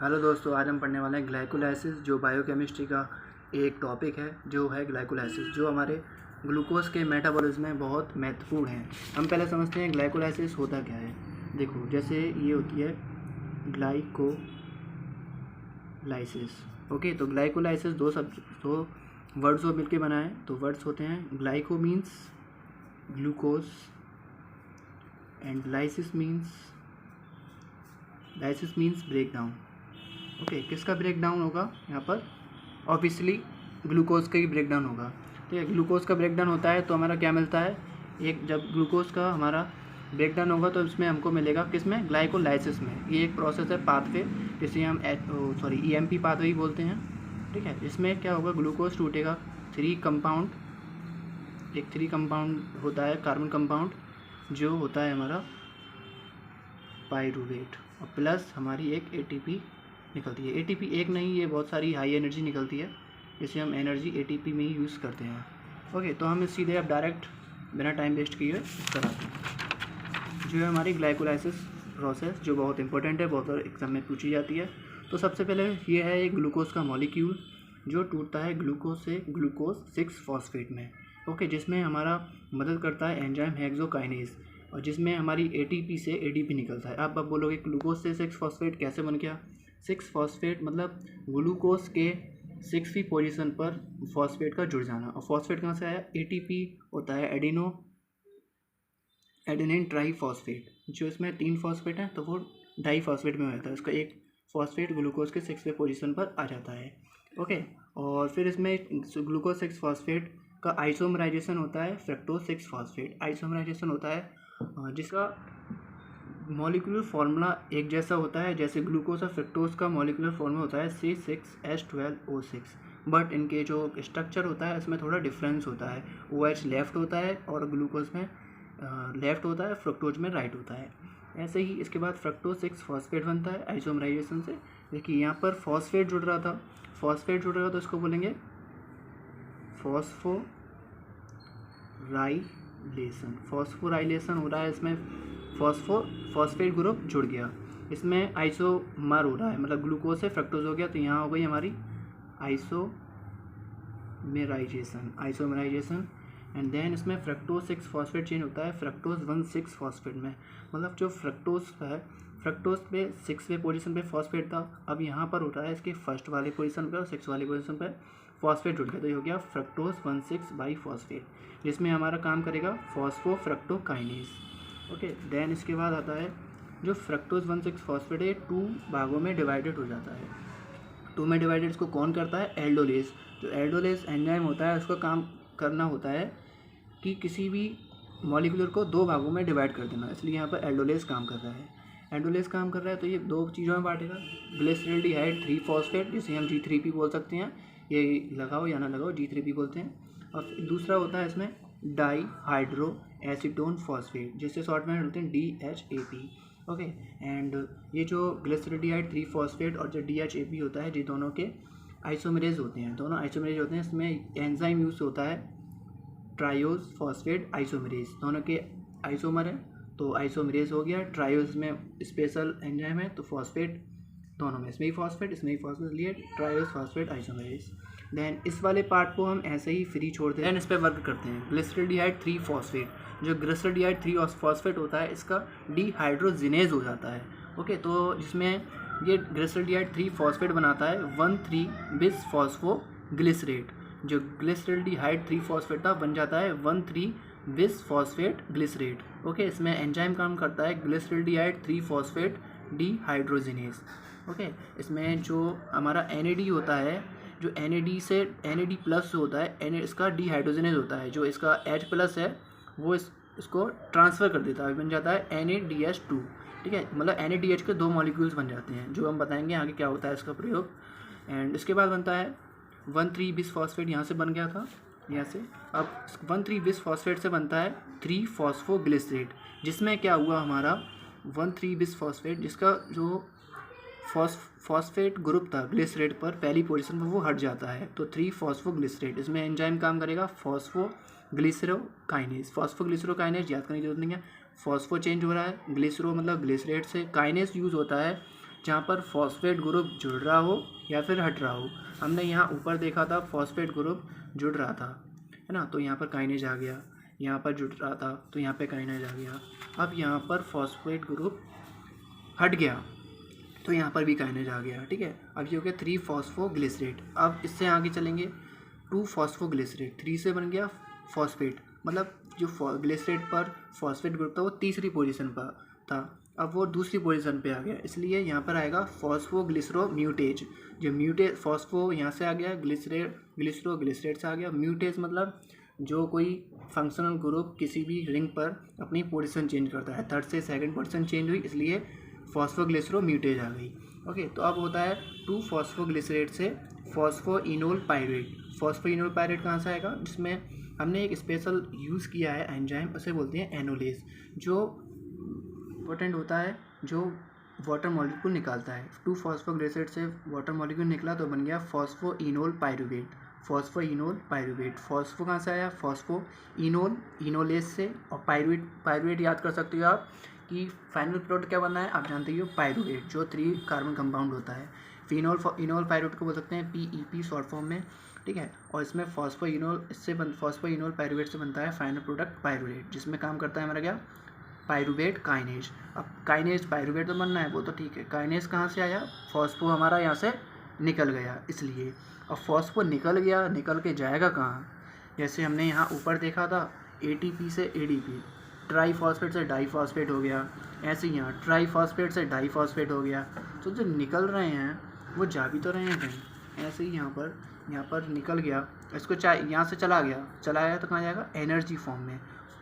Hello दोस्तों, आज हम पढ़ने वाले हैं ग्लाइकोलाइसिस, जो बायोकेमिस्ट्री का एक टॉपिक है, जो है ग्लाइकोलाइसिस, जो हमारे ग्लूकोज के मेटाबॉलिज्म में बहुत महत्वपूर्ण है। हम पहले समझते हैं ग्लाइकोलाइसिस होता क्या है। देखो, जैसे ये होती है ग्लाइकोलाइसिस। ओके, तो ग्लाइकोलाइसिस दो वर्ड्स को मिलकर बना है। तो वर्ड्स होते हैं glyco means glucose and lysis means break down. Okay, किसका ब्रेक डाउन होगा यहाँ पर? ऑब्वियसली ग्लूकोज का ही ब्रेक डाउन होगा। ठीक है, ग्लूकोज का ब्रेक डाउन होता है तो हमारा क्या मिलता है? एक जब ग्लूकोज का हमारा ब्रेक डाउन होगा तो इसमें हमको मिलेगा, किसमें? ग्लाइकोलाइसिस में। ये एक प्रोसेस है, पाथवे, जिसे हम EMP पाथवे ही बोलते हैं। ठीक है, इसमें क्या होगा? ग्लूकोज टूटेगा, थ्री कंपाउंड होता है, कार्बन कंपाउंड, जो होता है हमारा पाइरूवेट, और प्लस हमारी एक ATP निकलती है। ATP एक नहीं, ये बहुत सारी हाई एनर्जी निकलती है, जिसे हम एनर्जी ATP में ही यूज़ करते हैं। ओके, तो हम सीधे अब डायरेक्ट बिना टाइम वेस्ट किए इस तरह जो है हमारी ग्लाइकोलाइसिस प्रोसेस, जो बहुत इंपॉर्टेंट है, बहुत एग्जाम में पूछी जाती है। तो सबसे पहले ये है एक ग्लूकोज का मॉलिक्यूल जो टूटता है ग्लूकोज से ग्लूकोज 6 फॉस्फेट में। ओके, जिसमें हमारा मदद करता है एंजाइम हेक्सोकाइनेज, और जिसमें हमारी ATP से ADP निकलता है। आप बोलोगे ग्लूकोज से 6 फॉस्फेट कैसे बन गया? 6 फॉस्फेट मतलब ग्लूकोज के 6वीं पोजीशन पर फॉस्फेट का जुड़ जाना। और फॉस्फेट कहाँ से आया? ATP होता है एडेनिन ट्राईफॉस्फेट, जो इसमें 3 फॉस्फेट हैं तो वो डाईफॉस्फेट में हो जाता है। उसका एक फॉस्फेट ग्लूकोज के 6वें पोजीशन पर आ जाता है। ओके, और फिर इसमें ग्लूकोज 6 फॉस्फेट का आइसोमराइजेशन होता है फ्रक्टोज 6 फॉस्फेट। आइसोमराइजेशन होता है जिसका मॉलिक्यूलर फार्मूला एक जैसा होता है, जैसे ग्लूकोज और फ्रक्टोज का मॉलिक्यूलर फार्मूला होता है C6H12O6, बट इनके जो स्ट्रक्चर होता है इसमें थोड़ा डिफरेंस होता है। OH लेफ्ट होता है और ग्लूकोज में लेफ्ट होता है, फ्रक्टोज में राइट होता है। ऐसे ही इसके बाद फ्रक्टोज 6 फॉस्फेट बनता है आइसोमराइजेशन से। देखिए यहाँ पर फॉस्फेट जुड़ रहा था, तो इसको बोलेंगे फॉस्फोराइलेशन हो रहा है। इसमें फॉस्फेट ग्रुप जुड़ गया, इसमें आइसोमर हो रहा है, मतलब ग्लूकोज से फ्रक्टोज हो गया, तो यहाँ हो गई हमारी आइसोमराइजेशन। एंड देन इसमें फ्रक्टोज 6 फॉस्फेट चेंज होता है फ्रक्टोज 1,6 फॉस्फेट में। मतलब जो फ्रक्टोज है, फ्रक्टोज पे 6वें पोजीशन पे फॉस्फेट था, अब यहाँ पर हो रहा है इसके फर्स्ट वाले पोजीशन पे और 6 वाले पोजीशन पे फॉस्फेट जुड़ गया, तो ये हो गया फ्रक्टोज 1,6 बाई फॉस्फेट, जिसमें हमारा काम करेगा फॉस्फोफ्रक्टोकाइनेज। ओके, देन इसके बाद आता है जो फ्रक्टोज 1,6 फॉस्फेट है, 2 भागों में डिवाइडेड हो जाता है। 2 में डिवाइडेड इसको कौन करता है? एल्डोलेज। जो एल्डोलेज एंजाइम होता है उसका काम करना होता है कि किसी भी मॉलिक्यूलर को 2 भागों में डिवाइड कर देना, इसलिए यहाँ पर एल्डोलेज काम कर रहा है। तो ये 2 चीज़ों में बांटेगा, ग्लिसरॉल्डिहाइड 3 फॉस्फेट, जिसे हम G3P बोल सकते हैं, ये लगाओ या ना लगाओ, G3P बोलते हैं। और दूसरा होता है इसमें डाईहाइड्रो एसीटोन फॉस्फेट, जिससे शॉर्ट में बोलते हैं DHAP। ओके, एंड ये जो ग्लिसरॉल्डिहाइड 3 फॉस्फेट और जो DHAP होता है, ये दोनों के आइसोमरेज होते हैं। इसमें एंजाइम यूज होता है ट्रायोज फॉस्फेट आइसोमरेज, दोनों के आइसोमर है, तो आइसोमरेज हो गया। ट्रायोज में स्पेशल एंजाइम है, तो फॉस्फेट दोनों में, इसमें ही फॉस्फेट लिए ट्रायोज फॉस्फेट आइसोमरेज। देन इस वाले पार्ट को हम ऐसे ही फ्री छोड़ते हैं, देन इस पर वर्क करते हैं। ग्लिसरॉल्डिहाइड 3 फॉस्फेट, जो ग्लिसरॉल्डिहाइड 3 फॉस्फेट होता है, इसका डिहाइड्रोजिनेज हो जाता है। ओके, तो जिसमें ये ग्लिसरॉल्डिहाइड 3 फॉस्फेट बनाता है 1,3-बिस फॉस्फोग्लिसरेट। जो ग्लिसरॉल्डिहाइड 3 फॉस्फेट था बन जाता है 1,3-बिस फॉस्फेट ग्लिसरेट। ओके, इसमें एंजाइम काम करता है ग्लिसरॉल्डिहाइड 3 फॉस्फेट डिहाइड्रोजिनेज। ओके, इसमें जो हमारा NAD होता है, जो NAD प्लस होता है, इसका डिहाइड्रोजिनेज होता है, जो इसका H+ है वो इसको ट्रांसफ़र कर देता है, बन जाता है NADH2। ठीक है, मतलब NADH के 2 मॉलिक्यूल्स बन जाते हैं, जो हम बताएंगे आगे क्या होता है इसका प्रयोग। एंड इसके बाद बनता है 1,3-बिस फॉस्फेट, यहाँ से बन गया था, यहाँ से। अब 1,3-बिस फॉस्फेट से बनता है 3 फॉस्फोग्लिसरेट, जिसमें क्या हुआ हमारा 1,3-बिस फॉस्फेट, जिसका जो फॉस्फेट ग्रुप था ग्लिसरेट पर पहली पोजीशन पर, वो हट जाता है, तो 3 फॉस्फोग्लिसरेट। इसमें एंजाइम काम करेगा फॉस्फोग्लिसरोकाइनेज, याद करने की जरूरत नहीं है। फॉस्फो चेंज हो रहा है, ग्लिसरो मतलब ग्लिसरेट से, काइनेज यूज़ होता है जहाँ पर फॉस्फेट ग्रुप जुड़ रहा हो या फिर हट रहा हो। हमने यहाँ ऊपर देखा था फॉस्फेट ग्रुप जुड़ रहा था, है ना, तो यहाँ पर काइनेज आ गया, यहाँ पर जुड़ रहा था तो यहाँ पे काइनेज आ गया। अब यहाँ पर फॉस्फेट ग्रुप हट गया तो यहाँ पर भी काइनेज आ गया, ठीक है। अब ये हो गया 3 फॉस्फोग्लिसरेट। अब इससे आगे चलेंगे 2 फॉस्फोग्लिसरेट, 3 से बन गया फॉस्फेट, मतलब जो ग्लिसरेट पर फॉस्फेट ग्रुप था वो तीसरी पोजीशन पर था, अब वो दूसरी पोजीशन पे आ गया, इसलिए यहाँ पर आएगा फॉस्फोग्लिसरोम्यूटेज। जो म्यूटेज फॉस्फो यहाँ से आ गया, ग्लिसरेट से आ गया, म्यूटेज मतलब जो कोई फंक्शनल ग्रुप किसी भी रिंग पर अपनी पोजीशन चेंज करता है, थर्ड से सेकंड पोजीशन चेंज हुई इसलिए फॉस्फोग्लिसरोम्यूटेज आ गई। ओके, तो अब होता है 2 फॉस्फोग्लिसरेट से फॉस्फोइनोल पायरेट। फॉस्फोइनोल पायरेट कहाँ से आएगा, जिसमें हमने एक स्पेशल यूज़ किया है एंजाइम, उसे बोलते हैं एनोलेज, जो इम्पोर्टेंट होता है, जो वाटर मॉलिक्यूल निकालता है। 2 फॉस्फोग्लिसरेट से वाटर मॉलिक्यूल निकला तो बन गया phosphoenol pyruvate. Phosphoenol pyruvate, phospho कहाँ से आया, फॉस्फोइनोल, इनोलेज से, और पायरुवेट याद कर सकते हो आप कि फाइनल प्रोडक्ट क्या बनना है, आप जानते ही हो पायरुवेट, जो 3 कार्बन कंपाउंड होता है। इनोल पायरुवेट को बोल सकते हैं PEP शॉर्ट फॉर्म में, ठीक है। और इसमें फॉस्फोइनोल पायरुवेट से बनता है फाइनल प्रोडक्ट पायरुवेट, जिसमें काम करता है हमारा क्या, पायरुवेट काइनेज। अब काइनेज पायरुवेट तो बनना है वो तो ठीक है, काइनेज कहाँ से आया, फॉस्फो हमारा यहाँ से निकल गया इसलिए। अब फॉस्फो निकल गया, निकल के जाएगा कहाँ, जैसे हमने यहाँ ऊपर देखा था ATP से ADP, ट्राईफॉस्फेट से डाईफॉस्फेट हो गया, ऐसे ही यहाँ ट्राईफॉस्फेट से डाईफॉस्फेट हो गया। तो जो निकल रहे हैं वो जा भी तो रहे हैं कहीं, ऐसे ही यहाँ पर निकल गया, इसको यहाँ से चला गया तो कहाँ जाएगा, एनर्जी फॉर्म में।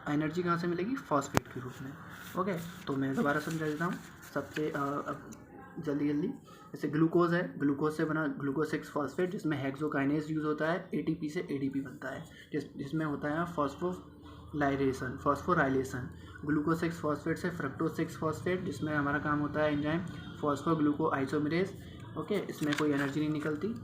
एनर्जी कहाँ से मिलेगी, फॉस्फेट के रूप में। ओके, तो मैं दोबारा समझा देता हूँ सबसे अब जल्दी। जैसे ग्लूकोज है, ग्लूकोज से बना ग्लूकोज 6 फॉस्फेट, जिसमें हेक्सोकाइनेज यूज़ होता है, ATP से ADP बनता है, जिसमें होता है फॉस्फोराइलेशन। ग्लूकोज 6 फॉस्फेट से फ्रक्टोज 6 फॉस्फेट, जिसमें हमारा काम होता है एंजाइम फॉस्फोग्लूको आइसोमेरेज। ओके, इसमें कोई एनर्जी नहीं निकलती।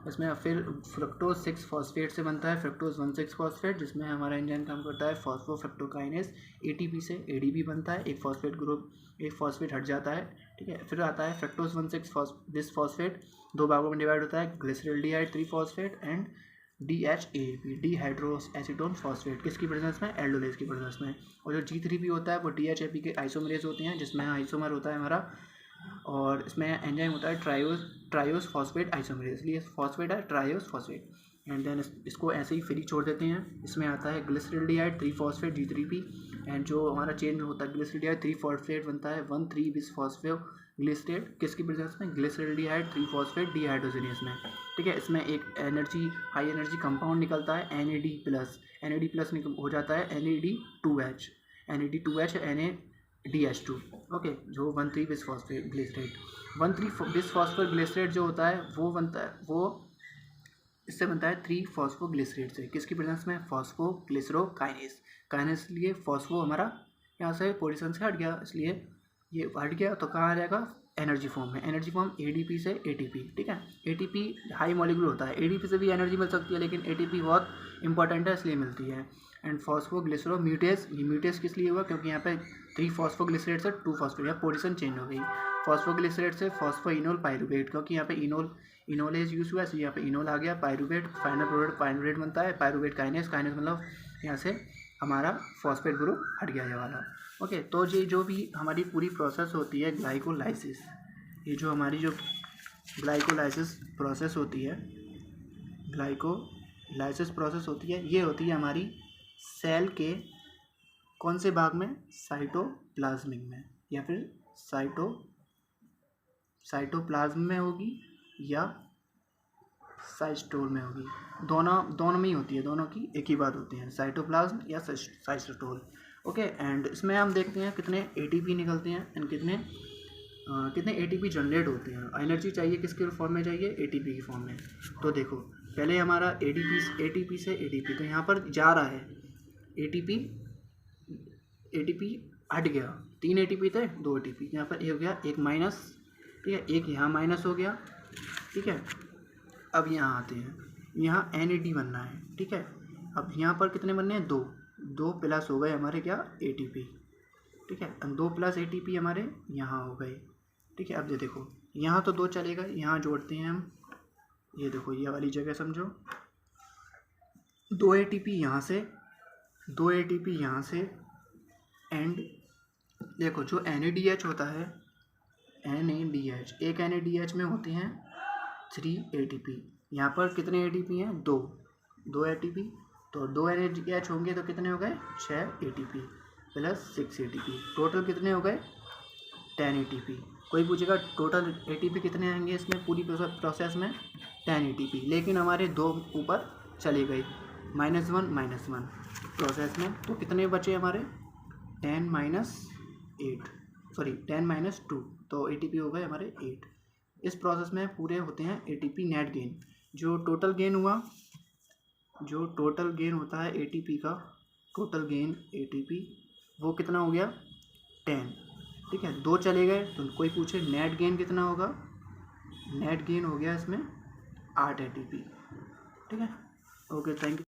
इसमें फिर फ्रक्टोज 6 फॉस्फेट से बनता है फ्रक्टोज 1,6 फॉस्फेट, जिसमें हमारा एंजाइम काम करता है फॉस्फोफ्रक्टोकाइनेज। ATP से ADP बनता है, एक फॉस्फेट ग्रुप, एक फॉस्फेट हट जाता है, ठीक है। फिर आता है फ्रक्टोज 1,6 दिस फॉस्फेट 2 भागों में डिवाइड होता है, glyceraldehyde 3 phosphate and DHAP dihydroxy acetone phosphate, किसकी प्रेजेंस में, एल्डोलेज की प्रेजेंस में। और जो G3P होता है वो DHAP के आइसोमरेज होते हैं, जिसमें आइसोमर होता है हमारा, और इसमें एंजाइम होता है ट्रायोस फॉस्फेट आइसोमरेज, इसलिए फॉस्फेट है ट्रायोस फॉस्फेट। एंड देन इसको ऐसे ही फ्री छोड़ देते हैं। इसमें आता है ग्लिसरल्डिहाइड 3 फॉस्फेट G3P, एंड जो हमारा चेंज होता है ग्लिसरल्डिहाइड 3 फॉस्फेट बनता है 1,3 बिस फॉस्फोग्लिसरेट, किसकी प्रेजेंस में, ग्लिसरल्डिहाइड 3 फॉस्फेट डिहाइड्रोजनेज में, ठीक है। इसमें एक हाई एनर्जी कंपाउंड निकलता है NAD+ हो जाता है NAD2H NADH2। ओके, जो 1,3 बिस फॉस्फोग्लिसरेट 1,3 बिस फॉस्फोग्लिसरेट जो होता है वो इससे बनता है 3 फॉस्फोग्लिसरेट से, किसकी प्रेजेंस में, फॉस्फोग्लिसरोकाइनेज। काइनेज लिए फॉस्फो हमारा यहाँ से पोजीशन से हट गया, इसलिए ये हट गया तो कहाँ आ जाएगा, एनर्जी फॉर्म में। एनर्जी फॉर्म ADP से ATP, ठीक है। ATP हाई मॉलिक्यूल होता है, ADP से भी एनर्जी मिल सकती है, लेकिन ATP बहुत इंपॉर्टेंट है इसलिए मिलती है। एंड फॉस्फोग्लिसरोम्यूटेज, ये म्यूटेज किस लिए हुआ, क्योंकि यहाँ पे 3 फॉस्फोग्लिसरेट से 2 फॉस्फेट, यहाँ पोजीशन चेंज हो गई। फॉस्फोग्लिसरेट से फॉस्फोइनोल पायरुवेट, क्योंकि यहाँ पे इनोलेज यूज़ हुआ इसलिए यहाँ पे इनोल आ गया, पायरुवेट, फाइनल प्रोडक्ट पायरुवेट बनता है, पायरुवेट काइनेज मतलब यहाँ से हमारा फॉस्फेट ग्रुप हट गया ये वाला। ओके, तो ये जो भी हमारी पूरी प्रोसेस होती है ग्लाइकोलाइसिस, ये जो हमारी जो ग्लाइकोलाइसिस प्रोसेस होती है, ये होती है हमारी सेल के कौन से भाग में, साइटोप्लाज्मिक में, या फिर साइटोप्लाज्म में होगी या साइटोल में होगी, दोनों में ही होती है, दोनों की एक ही बात होती है, साइटोप्लाज्म या साइटोल। ओके, एंड इसमें हम देखते हैं कितने ATP निकलते हैं एंड कितने ATP जनरेट होते हैं। एनर्जी चाहिए किसके फॉर्म में चाहिए, ATP की फॉर्म में। तो देखो पहले हमारा ATP से ADP, तो यहाँ पर जा रहा है ATP हट गया, 3 ATP थे 2 ATP, यहाँ पर ये हो गया एक माइनस, ठीक है, एक यहाँ माइनस हो गया, ठीक है। अब यहाँ आते हैं, यहाँ NAD बनना है, ठीक है। अब यहाँ पर कितने बनने हैं, 2 प्लस हो गए हमारे क्या, ATP, ठीक है। 2 प्लस ATP हमारे यहाँ हो गए, ठीक है। अब ये देखो यहाँ तो 2 चलेगा, यहाँ जोड़ते हैं हम, ये देखो ये वाली जगह समझो, 2 ATP यहाँ से, 2 ATP यहाँ से, एंड देखो जो NADH होता है, NADH, एक NADH में होते हैं 3 ATP, यहाँ पर कितने ATP हैं, 2 ATP, तो 2 NADH होंगे तो कितने हो गए, 6 ATP प्लस 6 ATP, टोटल कितने हो गए, 10 ATP। कोई पूछेगा टोटल ATP कितने आएंगे इसमें पूरी प्रोसेस में, 10 ATP, लेकिन हमारे 2 ऊपर चले गए, -1 प्रोसेस में, तो कितने बचे हमारे, 10 -2, तो ATP हो गए हमारे 8। इस प्रोसेस में पूरे होते हैं ATP नेट गेन। जो टोटल गेन हुआ, जो टोटल गेन होता है ATP का, टोटल गेन ATP वो कितना हो गया, 10, ठीक है। 2 चले गए तो कोई पूछे नेट गेन कितना होगा, नेट गेन हो गया इसमें 8 ATP, ठीक है। Okay, thank you.